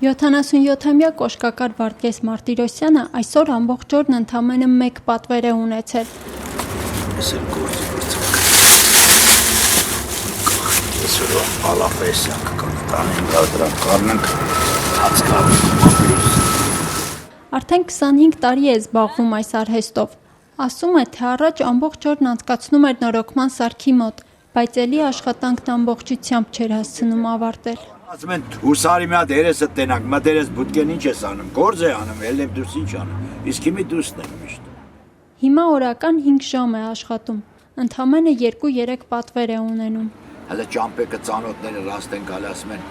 77-ամյա կոշկակար Վարդգես Մարտիրոսյանը այսօր ամբողջ օրն ընդամենը մեկ պատվեր է ունեցել։ Արդեն 25 տարի է զբաղվում այս արհեստով։ Ասում է, թե առաջ ամբողջ օրն անցկացնում էր նորոգման սարքի մոտ, բայց էլի աշխատանքն ամբողջությամբ չէր հասցնում ավարտել։ Ասում են հուսարի մի հատ երեսը տենակ, մտերես բուտկեն ինչ ես անում, գործ է անում, էլ եմ դուրս ինչ անում, իսկ հիմի դուսն եմ միշտ։ Հիմա օրական 5 ժամ է աշխատում, ընդամենը 2-3 պատվեր է ունենում։ Հələ ճամպեկը ծանոթները ռաստ են գալի, ասում են,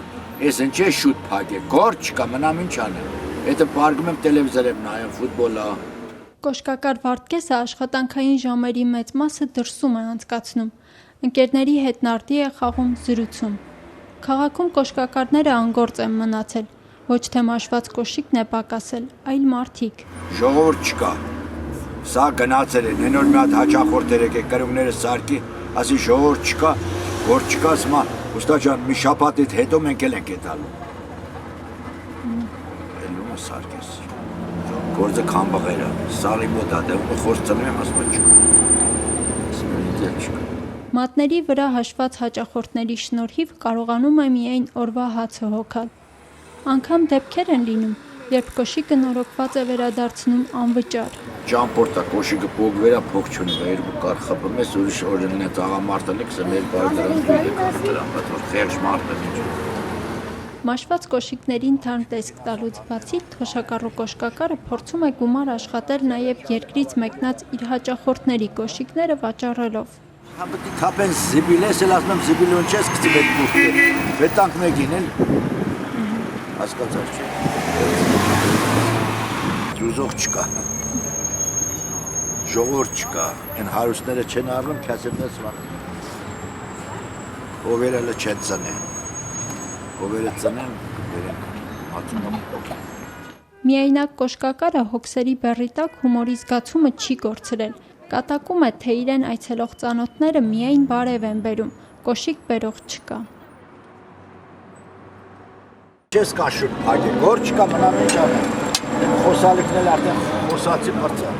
ես ինչ է շուտ փակ է, գործ չկա, մնամ ինչ անեմ, հետը պարգում եմ տելևիզոր եմ նայում, ֆուտբոլա։ Կոշկակար Վարդգեսը աշխատանքային ժամերի մեծ մասը դրսում է անցկացնում, ընկերների հետ նարդի է խաղում, զրուցում։ Քաղաքում կոշկակարները անգործ են մնացել, ոչ թե մաշված կոշիկն է պակասել, այլ մարդիկ։ Ժողովուրդ չկա, սա գնացել է, նոր մի հատ հաճախորդ եկեք կրունգները սարքի, ասի ժողովուրդ չկա, որ չկա, ասմա, ուստա ջան, մի շաբաթից հետո մենք էլ ենքետալու։ Էլում է սարքես, գործը քամբղեր է, սարի մոտ է, դեպը խորս ծնում եմ, ասմա չկա, ասմա ինձ չկա։ Մատների վրա հաշված հաճախորդների շնորհիվ կարողանում է միայն օրվա հացը հոգալ։ Անգամ դեպքեր են լինում, երբ կոշիկը նորոգված է վերադարձնում անվճար։ Ճամպորտա կոշիկը փոկվերա, փոք չունի, երկու կար խփում ես, ուրիշ օրենն է ծաղամարտը լեքսը մեր բարի դրան դույլ է դրան, բայց որ խեղճ մարդը ինչ։ Մաշված կոշիկներին թարմ տեսք տալուց բացի, թոշակառու կոշկակարը փորձում է գումար աշխատել նաև երկրից մեկնած իր հաճախորդների կոշիկները վաճառելով։ Համբտի թապեն զիբիլես էլ ասում եմ զիբիլոն չես կծի բետ բուխտի, վետանք մեկին էլ, հասկացար չէ, դուզող չկա, ժողոր չկա, են հարուսները չեն արվում, կյասերնես վան, հովերելը չեն ծնեն, հովերը ծնեն, վերենք, հացում եմ։ Միայնակ կոշկակարը հոգսերի բեռի տակ հումորի զգացումը չի կորցրել, կատակում է, թե իրեն այցելող ծանոթները միայն բարև են բերում, կոշիկ բերող չկա։ Չես կան շուտ փակ է, գործ չկա մնամ ինչ անեմ, խոսալիքն էլ արդեն խոսացի պրծա։